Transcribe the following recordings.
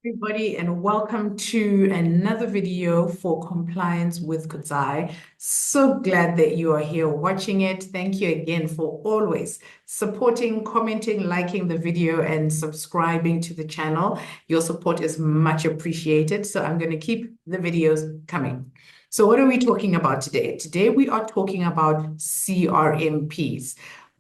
Everybody, and welcome to another video for Compliance with Kudzai. So glad that you are here watching it. Thank you again for always supporting, commenting, liking the video, and subscribing to the channel. Your support is much appreciated. So I'm going to keep the videos coming. So what are we talking about today? Today we are talking about CRMPs.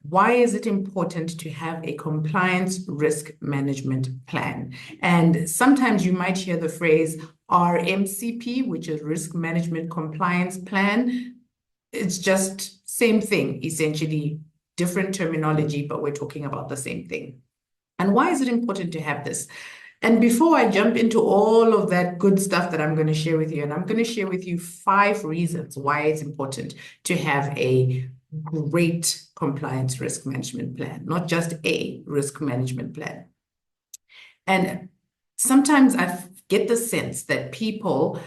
Why is it important to have a compliance risk management plan? And sometimes you might hear the phrase RMCP, which is Risk Management Compliance Plan. It's just same thing, essentially, different terminology, but we're talking about the same thing. And why is it important to have this? And before I jump into all of that good stuff that I'm going to share with you, and I'm going to share with you 5 reasons why it's important to have a great compliance risk management plan, not just a risk management plan. And sometimes I get the sense that people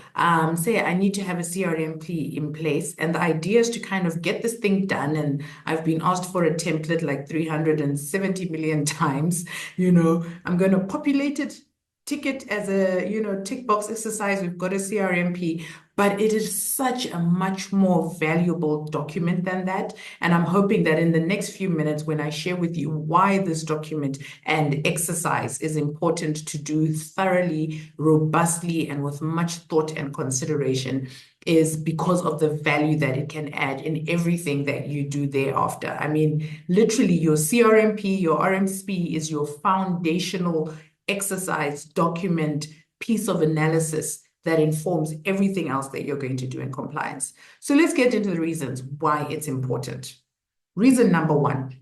say, I need to have a CRMP in place. And the idea is to kind of get this thing done. And I've been asked for a template like 370 million times. I'm going to populate it, tick it as a, tick box exercise. We've got a CRMP, but it is such a much more valuable document than that. And I'm hoping that in the next few minutes, when I share with you why this document and exercise is important to do thoroughly, robustly, and with much thought and consideration, is because of the value that it can add in everything that you do thereafter. I mean, literally, your CRMP, your RMCP is your foundational exercise, document, piece of analysis that informs everything else that you're going to do in compliance. So let's get into the reasons why it's important. Reason number 1,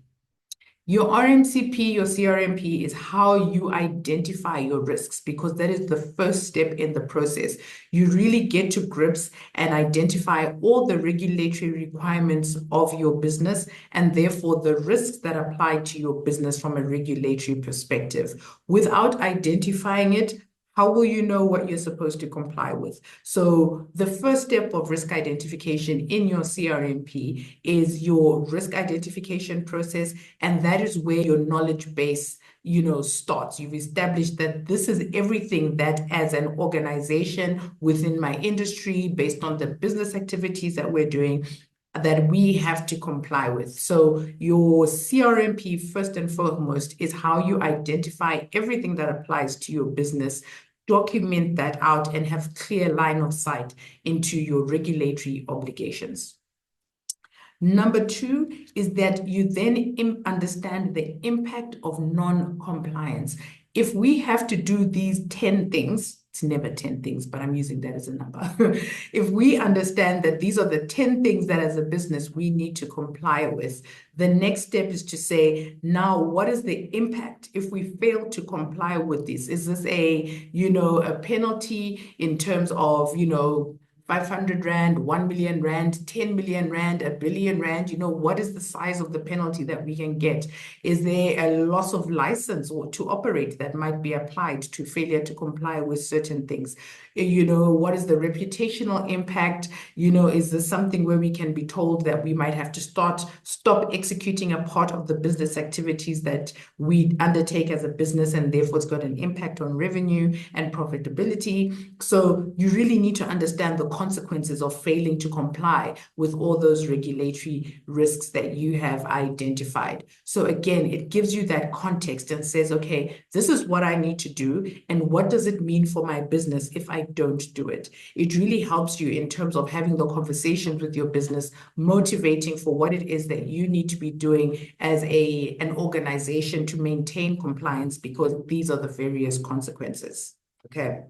your RMCP, your CRMP is how you identify your risks, because that is the first step in the process. You really get to grips and identify all the regulatory requirements of your business and therefore the risks that apply to your business from a regulatory perspective. Without identifying it, how will you know what you're supposed to comply with? So the first step of risk identification in your CRMP is your risk identification process, and that is where your knowledge base starts. You've established that this is everything that as an organization within my industry, based on the business activities that we're doing, that we have to comply with. So your CRMP, first and foremost, is how you identify everything that applies to your business, document that out, and have clear line of sight into your regulatory obligations. Number 2 is that you then understand the impact of non-compliance. If we have to do these 10 things, it's never 10 things, but I'm using that as a number. If we understand that these are the 10 things that as a business we need to comply with, the next step is to say, now, what is the impact if we fail to comply with this? Is this a penalty in terms of, 500 Rand, 1 million Rand, 10 million Rand, a billion Rand? What is the size of the penalty that we can get? Is there a loss of license or to operate that might be applied to failure to comply with certain things? What is the reputational impact? Is this something where we can be told that we might have to stop executing a part of the business activities that we undertake as a business, and therefore it's got an impact on revenue and profitability? So you really need to understand the consequences of failing to comply with all those regulatory risks that you have identified. So again, it gives you that context and says, okay, this is what I need to do, and what does it mean for my business if I don't do it? It really helps you in terms of having the conversations with your business, motivating for what it is that you need to be doing as an organization to maintain compliance, because these are the various consequences. Okay.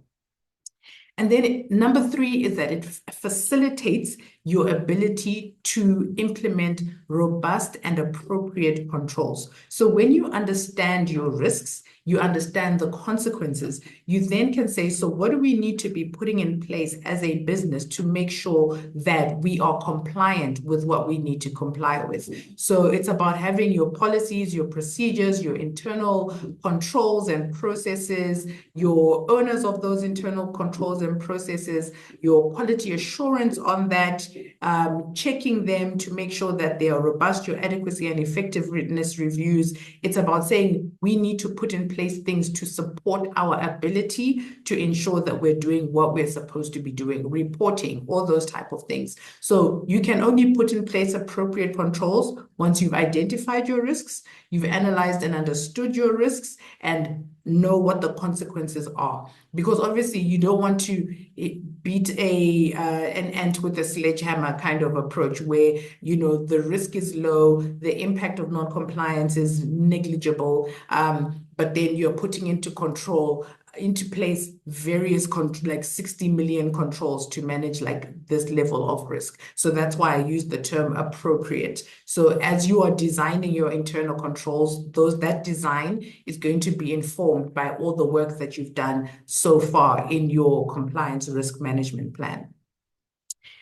And then number 3 is that it facilitates your ability to implement robust and appropriate controls. So when you understand your risks, you understand the consequences, you then can say, so what do we need to be putting in place as a business to make sure that we are compliant with what we need to comply with? So it's about having your policies, your procedures, your internal controls and processes, your owners of those internal controls and processes, your quality assurance on that, checking them to make sure that they are robust, your adequacy and effectiveness reviews. It's about saying we need to put in place place things to support our ability to ensure that we're doing what we're supposed to be doing, reporting, all those type of things. So you can only put in place appropriate controls once you've identified your risks, you've analyzed and understood your risks, and know what the consequences are. Because obviously you don't want to beat an ant with a sledgehammer kind of approach where, you know, the risk is low, the impact of non-compliance is negligible, but then you're putting into place various like 60 million controls to manage like this level of risk. So that's why I use the term appropriate. So as you are designing your internal controls, that design is going to be informed by all the work that you've done so far in your compliance risk management plan.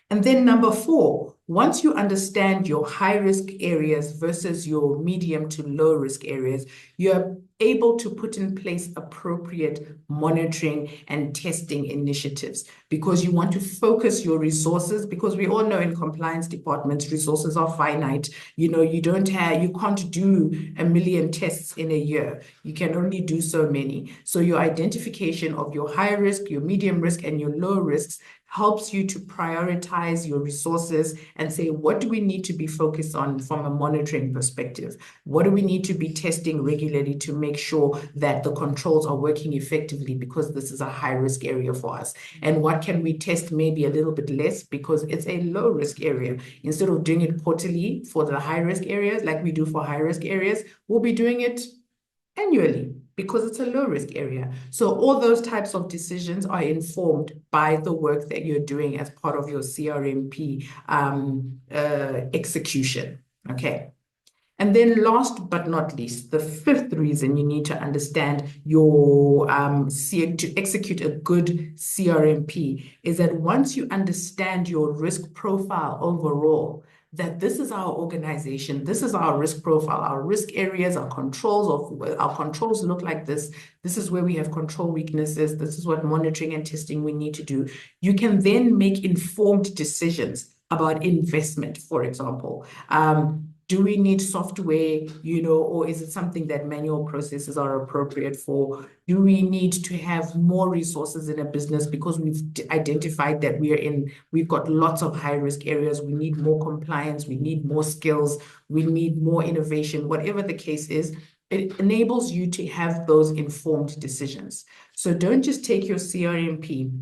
And then number 4, once you understand your high risk areas versus your medium to low risk areas, you're able to put in place appropriate monitoring and testing initiatives, because you want to focus your resources, because we all know in compliance departments, resources are finite. You know, you can't do 1 million tests in a year. You can only do so many. So your identification of your high risk, your medium risk, and your low risks helps you to prioritize your resources and say, what do we need to be focused on from a monitoring perspective? What do we need to be testing regularly to make sure that the controls are working effectively, because this is a high risk area for us? And what can we test maybe a little bit less because it's a low risk area? Instead of doing it quarterly for the high risk areas like we do for high risk areas, we'll be doing it annually because it's a low risk area. So all those types of decisions are informed by the work that you're doing as part of your CRMP execution. Okay. And then last but not least, the 5th reason you need to understand your to execute a good CRMP is that once you understand your risk profile overall, that this is our organization, this is our risk profile, our risk areas, our controls look like this. This is where we have control weaknesses. This is what monitoring and testing we need to do. You can then make informed decisions about investment, for example. Do we need software, you know, or is it something that manual processes are appropriate for? Do we need to have more resources in a business because we've identified that we've got lots of high risk areas, we need more compliance, we need more skills, we need more innovation, whatever the case is. It enables you to have those informed decisions. So don't just take your CRMP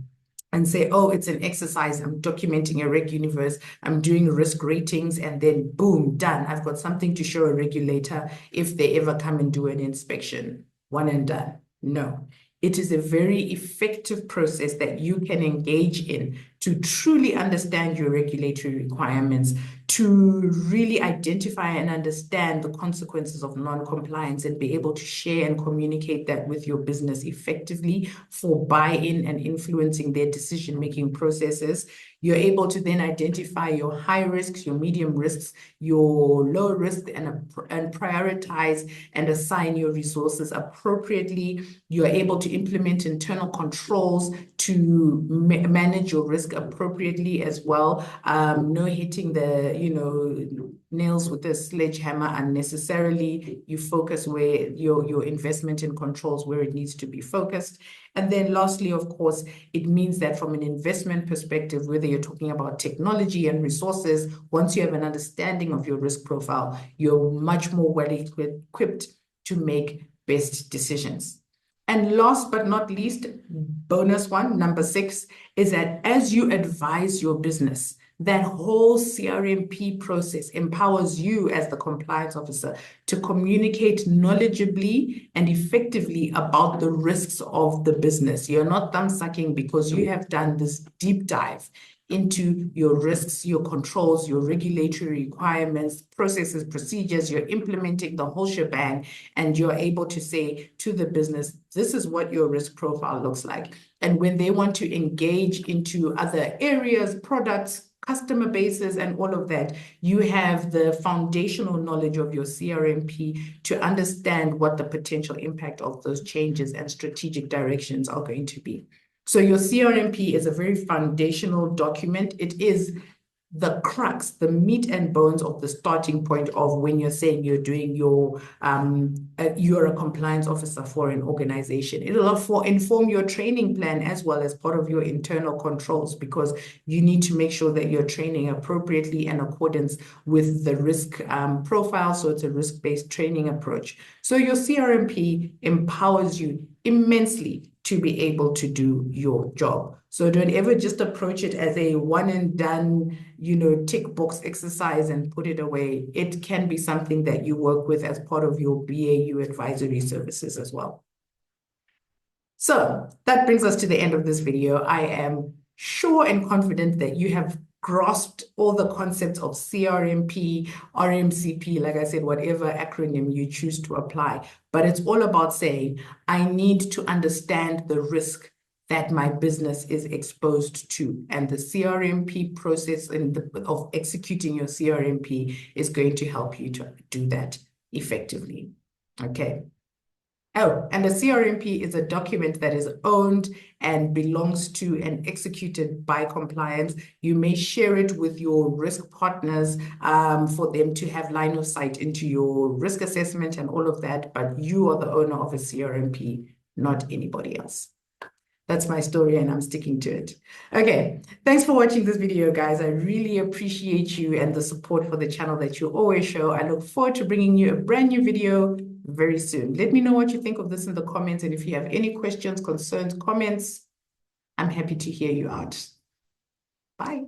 and say, oh, it's an exercise, I'm documenting a reg universe, I'm doing risk ratings, and then boom, done. I've got something to show a regulator if they ever come and do an inspection. One and done. No. It is a very effective process that you can engage in to truly understand your regulatory requirements, to really identify and understand the consequences of non-compliance and be able to share and communicate that with your business effectively for buy-in and influencing their decision-making processes. You're able to then identify your high risks, your medium risks, your low risk, and prioritize and assign your resources appropriately. You're able to implement internal controls to manage your risk appropriately as well. No hitting the, you know, nails with a sledgehammer unnecessarily. You focus where your investment in controls where it needs to be focused. And then lastly, of course, it means that from an investment perspective, whether you're talking about technology and resources, once you have an understanding of your risk profile, you're much more well equipped to make best decisions. And last but not least, bonus one, number 6, is that as you advise your business, that whole CRMP process empowers you as the compliance officer to communicate knowledgeably and effectively about the risks of the business. You're not thumb sucking because you have done this deep dive into your risks, your controls, your regulatory requirements, processes, procedures. You're implementing the whole shebang, and you're able to say to the business, this is what your risk profile looks like. And when they want to engage into other areas, products, customer bases, and all of that, you have the foundational knowledge of your CRMP to understand what the potential impact of those changes and strategic directions are going to be. So your CRMP is a very foundational document. It is the crux, the meat and bones of the starting point of when you're saying you're doing your, you're a compliance officer for an organization. It'll inform your training plan as well as part of your internal controls, because you need to make sure that you're training appropriately in accordance with the risk profile. So it's a risk-based training approach. So your CRMP empowers you immensely to be able to do your job. So don't ever just approach it as a one and done, tick box exercise and put it away. It can be something that you work with as part of your BAU advisory services as well. So that brings us to the end of this video. I am sure and confident that you have grasped all the concepts of CRMP, RMCP, like I said, whatever acronym you choose to apply. But it's all about saying, I need to understand the risk that my business is exposed to. And the CRMP process of executing your CRMP is going to help you to do that effectively. Okay. Oh, and the CRMP is a document that is owned and belongs to and executed by compliance. You may share it with your risk partners for them to have line of sight into your risk assessment and all of that, but you are the owner of a CRMP, not anybody else. That's my story and I'm sticking to it. Okay, thanks for watching this video, guys. I really appreciate you and the support for the channel that you always show. I look forward to bringing you a brand new video very soon. Let me know what you think of this in the comments. And if you have any questions, concerns, comments, I'm happy to hear you out. Bye.